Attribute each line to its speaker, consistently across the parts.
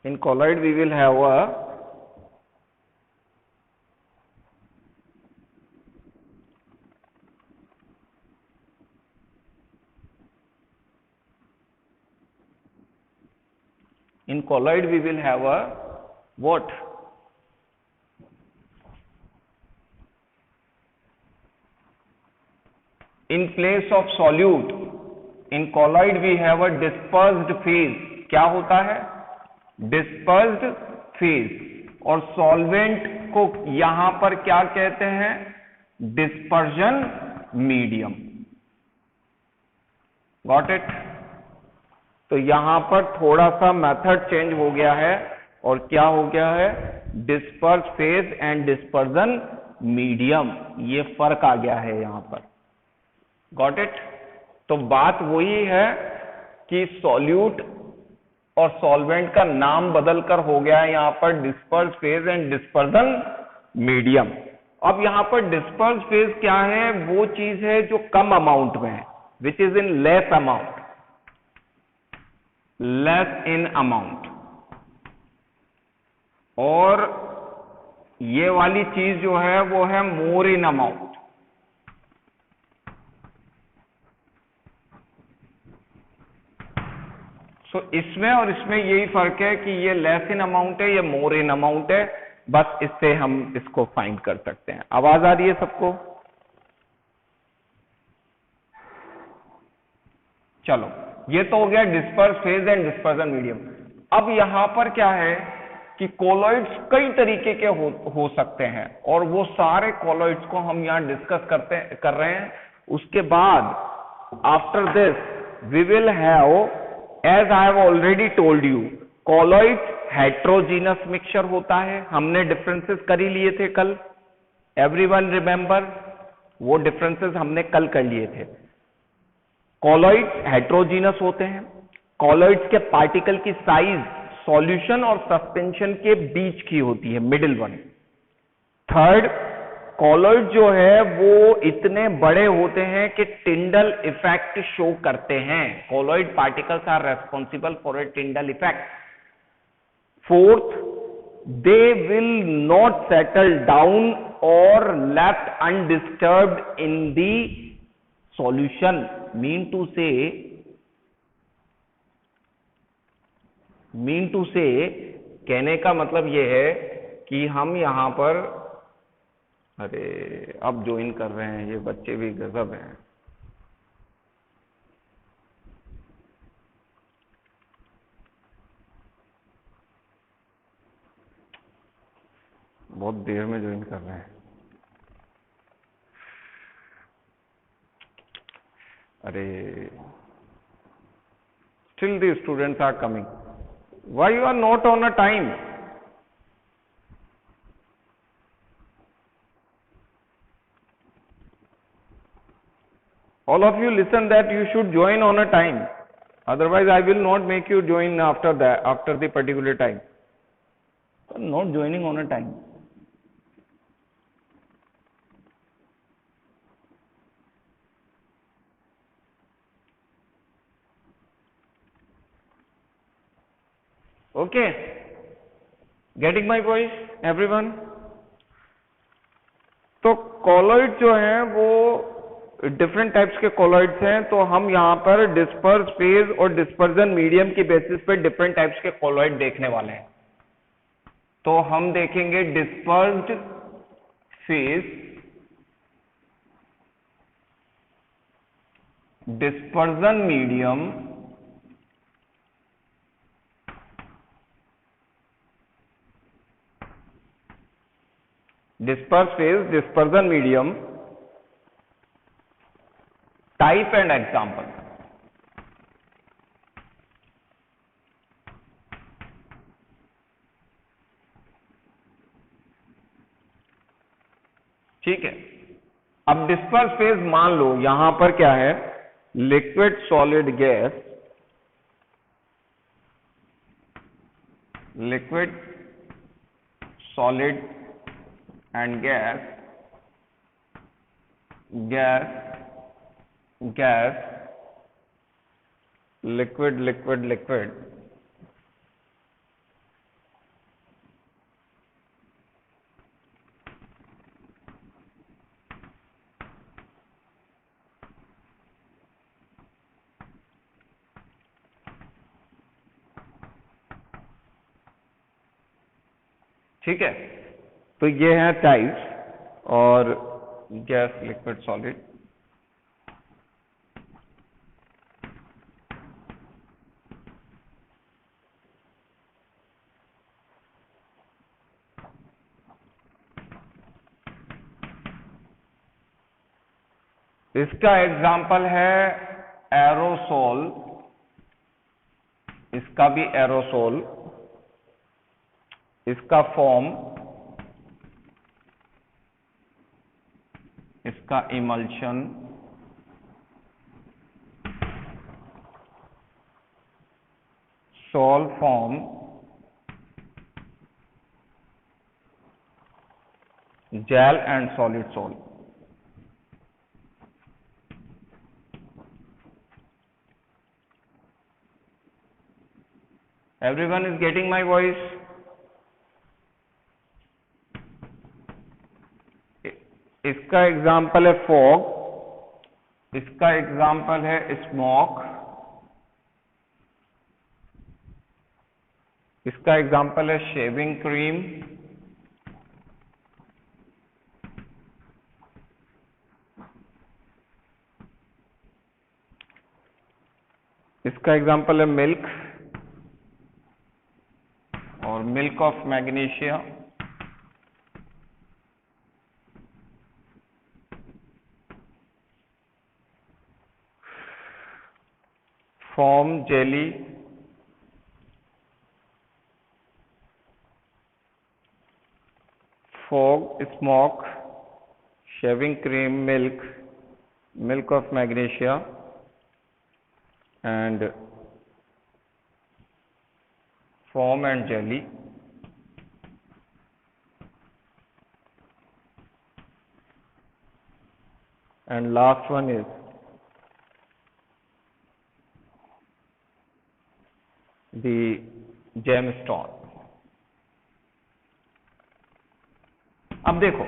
Speaker 1: In colloid we will have a what? In place of solute, in colloid we have a dispersed phase. क्या होता है? Dispersed phase. और solvent को यहां पर क्या कहते हैं? Dispersion medium. Got it? तो यहां पर थोड़ा सा मेथड चेंज हो गया है और क्या हो गया है? Disperse phase and dispersion medium, ये फर्क आ गया है यहां पर। Got it? तो बात वही है कि सॉल्यूट और सॉल्वेंट का नाम बदलकर हो गया है यहां पर disperse phase and dispersion medium. अब यहां पर डिस्पर्स फेज क्या है? वो चीज है जो कम अमाउंट में है, which is in less amount, less in amount. और ये वाली चीज जो है वो है मोर इन अमाउंट। सो इसमें और इसमें यही फर्क है कि ये लेस इन अमाउंट है, ये मोर इन अमाउंट है। बस इससे हम इसको फाइंड कर सकते हैं। आवाज आ रही है सबको? चलो, ये तो हो गया disperse phase and dispersion medium. अब यहां पर क्या है कि कोलॉइड्स कई तरीके के हो सकते हैं और वो सारे कोलॉइड्स को हम यहां डिस्कस कर रहे हैं। उसके बाद after this we will have, as I have already told you, colloids heterogeneous mixture होता है। हमने डिफरेंसेस कर ही लिए थे कल, एवरीवन रिमेंबर? वो डिफरेंसेस हमने कल कर लिए थे। कॉलॉइड्स हेट्रोजीनस होते हैं। कॉलॉइड्स के पार्टिकल की साइज सॉल्यूशन और सस्पेंशन के बीच की होती है, मिडिल वन। थर्ड, कॉलॉइड जो है वो इतने बड़े होते हैं कि टिंडल इफेक्ट शो करते हैं। Colloid particles are responsible for a Tyndall effect. Fourth, they will not settle down और left undisturbed in the solution. mean to say कहने का मतलब यह है कि हम यहां पर, अरे अब ज्वाइन कर रहे हैं ये बच्चे भी गजब हैं। बहुत देर में ज्वाइन कर रहे हैं। अरे still the students are coming. Why you are not on a time? All of you listen that you should join on a time. Otherwise I will not make you join after the particular time. So not joining on a time. Okay, getting my voice everyone? तो colloid जो हैं वो different types के colloids हैं। तो हम यहां पर डिस्पर्स फेज और डिस्पर्जन मीडियम की बेसिस पे डिफरेंट टाइप्स के कॉलॉइड देखने वाले हैं। तो हम देखेंगे dispersed phase, dispersion medium, disperse phase, dispersion medium, type and example. ठीक है, अब डिस्पर्स फेज मान लो यहां पर क्या है, liquid solid gas, liquid solid and gas, liquid, ठीक है, तो ये है टाइप्स और गैस, लिक्विड, सॉलिड। इसका एग्जाम्पल है एरोसोल, इसका भी एरोसोल, इसका फॉर्म, इसका emulsion, sol foam, gel and solid sol. Everyone is getting my voice? इसका एग्जाम्पल है फॉग, इसका एग्जाम्पल है स्मोक, इसका एग्जाम्पल है शेविंग क्रीम, इसका एग्जाम्पल है मिल्क और milk of magnesia, foam jelly, fog, smoke, shaving cream, milk, milk of magnesia and foam and jelly, and last one is the gemstone. अब देखो,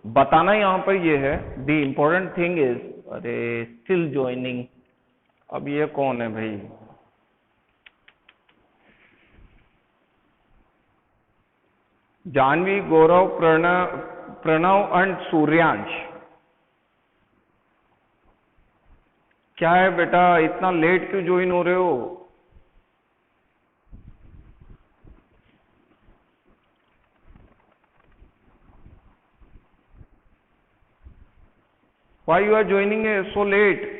Speaker 1: बताना यहां पर ये है, the important thing is, अरे still joining, अब ये कौन है भाई? जानवी, गौरव, प्रणव एंड सूर्यांश। क्या है बेटा, इतना लेट क्यों ज्वाइन हो रहे हो? Why you are joining so late?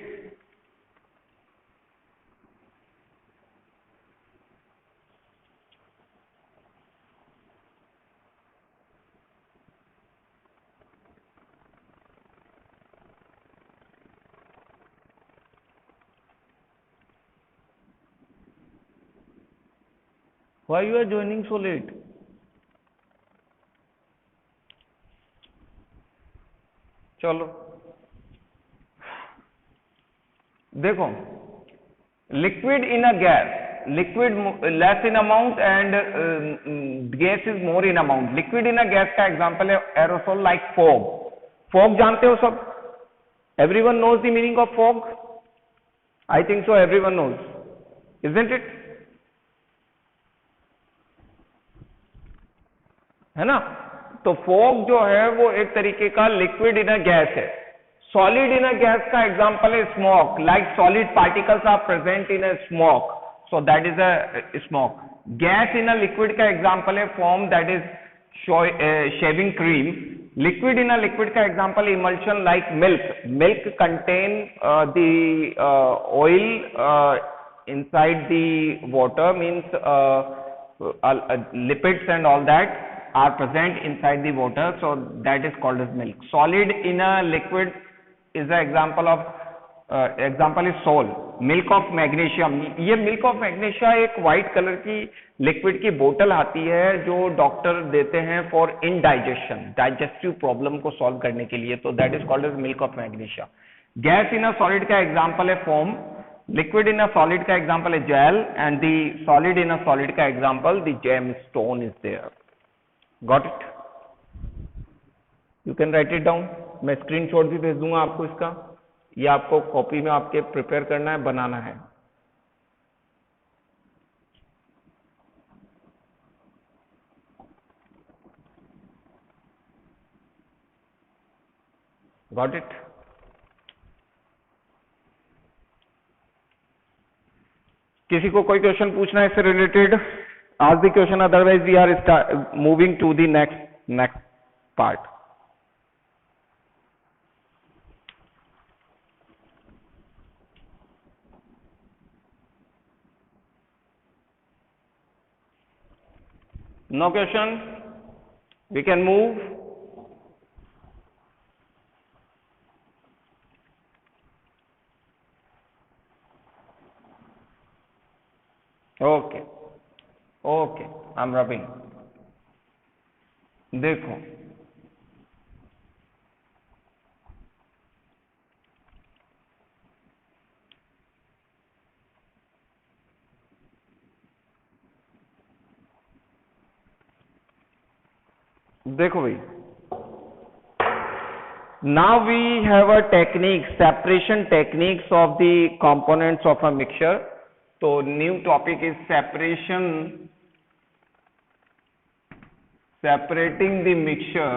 Speaker 1: Why you are joining so late? चलो देखो, liquid in a gas, liquid less in amount and gas is more in amount. Liquid in a gas का example है aerosol like fog. Fog जानते हो सब? Everyone knows the meaning of fog? I think so everyone knows, isn't it? है ना? तो fog जो है वो एक तरीके का लिक्विड इन अ गैस है। सॉलिड इन अ गैस का एग्जांपल है smoke, like solid particles are present in a smoke, so that is a smoke. Gas in a liquid का एग्जांपल है foam, that is shaving cream. Liquid in a liquid का example emulsion like milk. Milk contain the oil inside the water, means lipids and all that are present inside the water, so that is called as milk. Solid in a liquid is the example of example is salt, milk of magnesium। ये milk of magnesia एक white colour की liquid की बोतल आती है जो doctor देते हैं फॉर इनडाइजेशन, डाइजेस्टिव प्रॉब्लम को सॉल्व करने के लिए, तो that is called as milk of magnesia. Gas in a solid का एग्जांपल है foam, liquid in a solid का एग्जांपल है gel, and the solid in a solid का example the gemstone is there. Got it? You can write it down. मैं screenshot भी भेज दूंगा आपको इसका, ये आपको कॉपी में आपके प्रिपेयर करना है, बनाना है। Got it? किसी को कोई क्वेश्चन पूछना है इससे रिलेटेड? आज the question, otherwise we are moving to the next part. No question? We can move. Okay. Okay. I'm rubbing. देखो, देखो भाई, now we have a technique, separation techniques of the components of a mixture. तो new topic is separation, separating the mixture,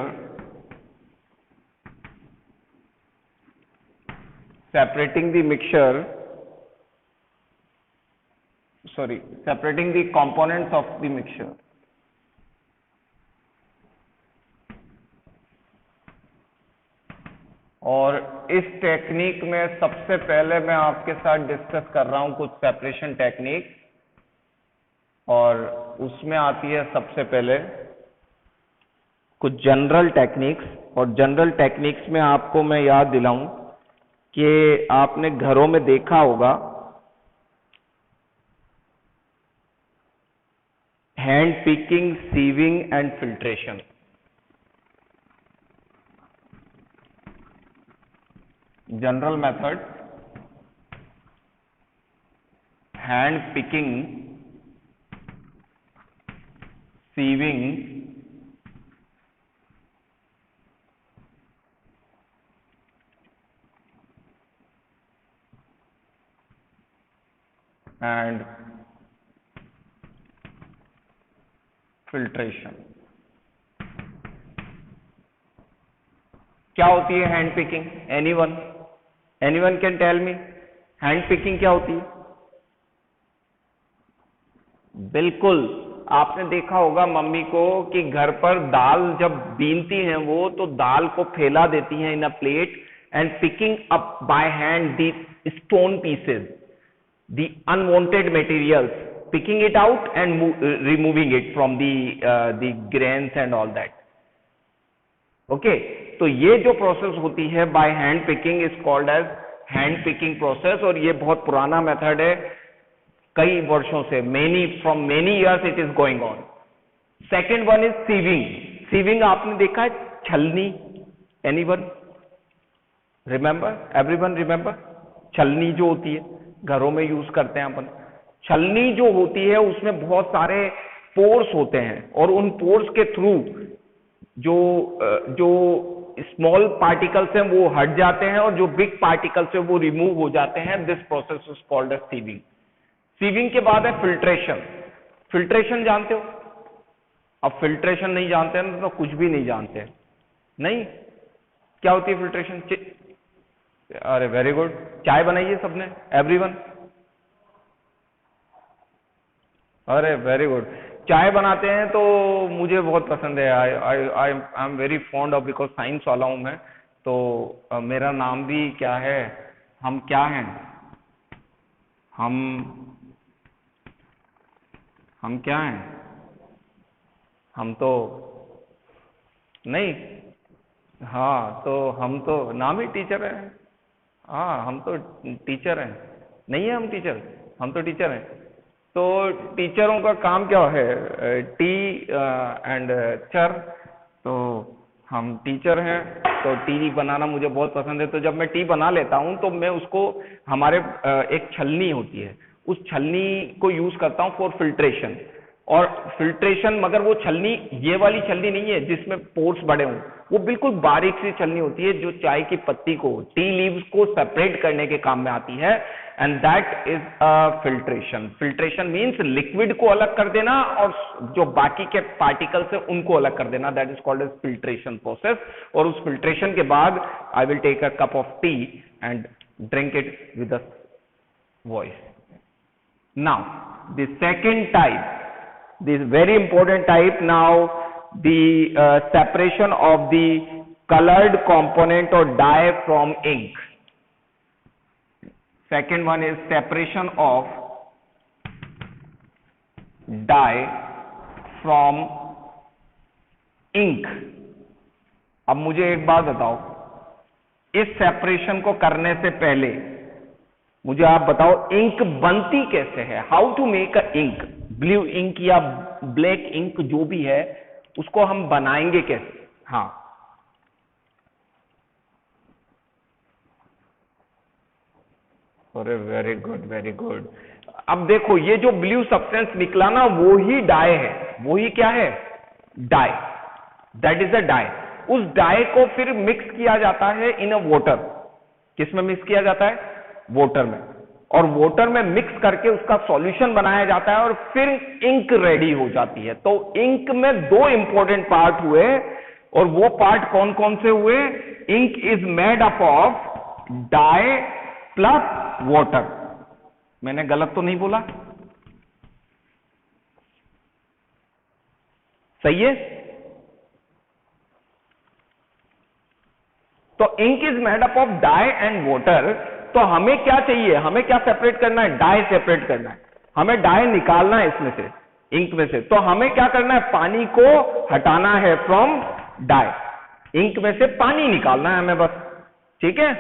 Speaker 1: separating the mixture, sorry, separating the components of the mixture. और इस technique में सबसे पहले मैं आपके साथ discuss कर रहा हूं कुछ सेपरेशन टेक्निक, और उसमें आती है सबसे पहले कुछ जनरल टेक्निक्स. और जनरल टेक्निक्स में आपको मैं याद दिलाऊं कि आपने घरों में देखा होगा hand picking, sieving and filtration. General method, hand picking, sieving and filtration. क्या होती है hand picking? Anyone can tell me, hand picking क्या होती है? बिल्कुल, आपने देखा होगा मम्मी को कि घर पर दाल जब बीनती हैं वो, तो दाल को फैला देती हैं in a plate and picking up by hand the stone pieces, the unwanted materials, picking it out and removing it from the grains and all that. Okay, तो ये जो प्रोसेस होती है by hand picking is called as hand picking process. और ये बहुत पुराना method है, कई वर्षों से, from many years it is going on. Second one is sieving. Sieving आपने देखा है, छलनी. Anyone remember? Everyone remember? छलनी जो होती है घरों में यूज करते हैं अपन. छलनी जो होती है उसमें बहुत सारे पोर्स होते हैं, और उन पोर्स के थ्रू जो स्मॉल पार्टिकल्स हैं वो हट जाते हैं, और जो बिग पार्टिकल्स हैं वो रिमूव हो जाते हैं. This process is called as sieving. Sieving के बाद है फिल्ट्रेशन. फिल्ट्रेशन जानते हो? अब फिल्ट्रेशन नहीं जानते हैं तो कुछ भी नहीं जानते हैं. नहीं, क्या होती है फिल्ट्रेशन? अरे वेरी गुड. चाय बनाइए सबने, एवरीवन. अरे वेरी गुड. चाय बनाते हैं तो मुझे बहुत पसंद है. I am very fond of, because science वाला हूं मैं, तो मेरा नाम भी क्या है, हम क्या हैं, हम क्या हैं? हम तो नहीं, हाँ, तो हम तो नाम ही टीचर है. हाँ, हम तो टीचर हैं. नहीं है हम टीचर? हम तो टीचर हैं. तो टीचरों का काम क्या है? टी एंड चर. तो हम टीचर हैं, तो टी बनाना मुझे बहुत पसंद है. तो जब मैं टी बना लेता हूं तो मैं उसको, हमारे एक छलनी होती है, उस छलनी को यूज करता हूं फॉर फिल्ट्रेशन. और फिल्ट्रेशन, मगर वो छलनी ये वाली छलनी नहीं है जिसमें पोर्स बड़े हों, वो बिल्कुल बारीक सी छलनी होती है जो चाय की पत्ती को, टी लीव्स को सेपरेट करने के काम में आती है, and that is a filtration. Filtration means liquid को अलग कर देना और जो बाकी के पार्टिकल्स है उनको अलग कर देना, that is called as filtration process. और उस फिल्ट्रेशन के बाद I will take a cup of tea and drink it with a voice. Now the second type, this very important type, now the separation of the colored component or dye from ink. Second one is separation of dye from ink. अब मुझे एक बात बताओ, इस separation को करने से पहले मुझे आप बताओ इंक बनती कैसे है, how to make a ink, blue ink या ब्लैक इंक जो भी है उसको हम बनाएंगे कैसे। हाँ, अरे वेरी गुड वेरी गुड। अब देखो ये जो ब्लू सब्सटेंस निकला ना वो ही डाई है, वो ही क्या है, dye, that is a dye. उस डाई को फिर मिक्स किया जाता है इन अ वाटर। किस में मिक्स किया जाता है, वाटर में, और वाटर में मिक्स करके उसका सॉल्यूशन बनाया जाता है और फिर इंक रेडी हो जाती है। तो इंक में दो इंपॉर्टेंट पार्ट हुए, और वो पार्ट कौन कौन से हुए, ink is made up of dye plus water. मैंने गलत तो नहीं बोला, सही है। तो ink is made up of dye and water. तो हमें क्या चाहिए, हमें क्या सेपरेट करना है, डाई सेपरेट करना है, हमें डाई निकालना है इसमें से, इंक में से। तो हमें क्या करना है, पानी को हटाना है फ्रॉम डाई, इंक में से पानी निकालना है हमें बस, ठीक है।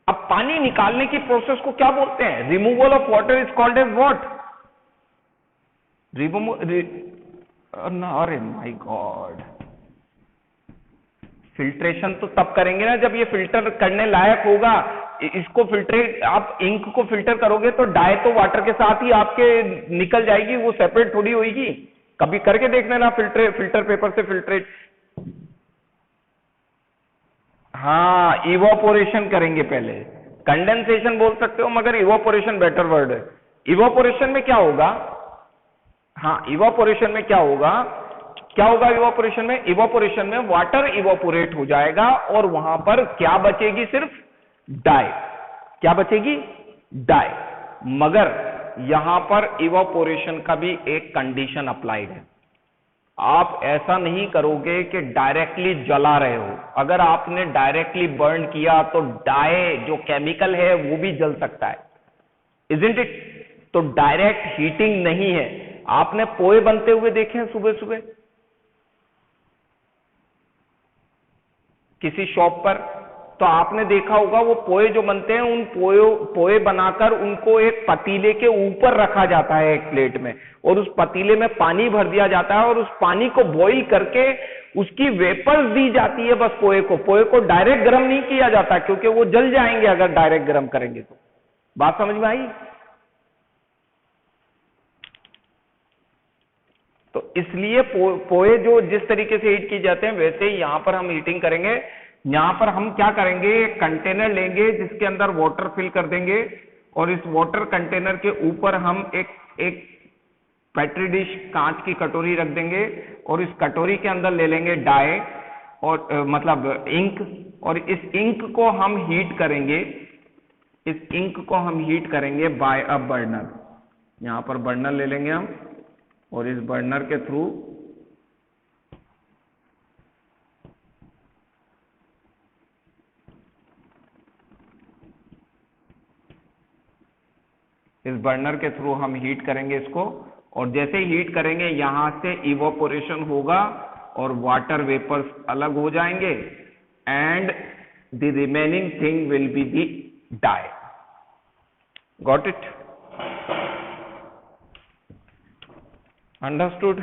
Speaker 1: अब पानी निकालने की प्रोसेस को क्या बोलते हैं, removal of water is called as what, अरे माय गॉड, फिल्ट्रेशन तो तब करेंगे ना जब ये फिल्टर करने लायक होगा। इसको फिल्ट्रेट, आप इंक को फिल्टर करोगे तो डाई तो वाटर के साथ ही आपके निकल जाएगी, वो सेपरेट थोड़ी होगी। कभी करके देख लेना फिल्टर पेपर से फिल्ट्रेट। हाँ, इवोपोरेशन करेंगे पहले, कंडेंसेशन बोल सकते हो मगर इवोपोरेशन बेटर वर्ड है। इवोपोरेशन में क्या होगा, हाँ इवोपोरेशन में क्या होगा, क्या होगा इवोपोरेशन में, इवोपोरेशन में वाटर इवोपोरेट हो जाएगा और वहां पर क्या बचेगी, सिर्फ डाई। क्या बचेगी, डाई। मगर यहां पर इवोपोरेशन का भी एक कंडीशन अप्लाइड है। आप ऐसा नहीं करोगे कि डायरेक्टली जला रहे हो। अगर आपने डायरेक्टली बर्न किया तो डाई जो केमिकल है वो भी जल सकता है, इजंट इट। तो डायरेक्ट हीटिंग नहीं है। आपने पोहे बनते हुए देखे हैं सुबह सुबह किसी शॉप पर, तो आपने देखा होगा वो पोहे जो बनते हैं, उन पोहे बनाकर उनको एक पतीले के ऊपर रखा जाता है एक प्लेट में, और उस पतीले में पानी भर दिया जाता है और उस पानी को बॉईल करके उसकी वेपर्स दी जाती है बस पोहे को डायरेक्ट गर्म नहीं किया जाता, क्योंकि वो जल जाएंगे अगर डायरेक्ट गर्म करेंगे तो। बात समझ में आई। तो इसलिए पोहे जो जिस तरीके से हीट की जाते हैं वैसे ही यहां पर हम हीटिंग करेंगे। यहां पर हम क्या करेंगे, एक कंटेनर लेंगे जिसके अंदर वाटर फिल कर देंगे, और इस वाटर कंटेनर के ऊपर हम एक पेट्री डिश, कांच की कटोरी रख देंगे, और इस कटोरी के अंदर ले लेंगे डाई और मतलब इंक, और इस इंक को हम हीट करेंगे, इस इंक को हम हीट करेंगे बाय अ बर्नर। यहां पर बर्नर ले लेंगे हम, और इस बर्नर के थ्रू हम हीट करेंगे इसको, और जैसे ही हीट करेंगे यहां से इवोपोरेशन होगा और वाटर वेपर्स अलग हो जाएंगे, and the remaining thing will be the dye. Got it, understood.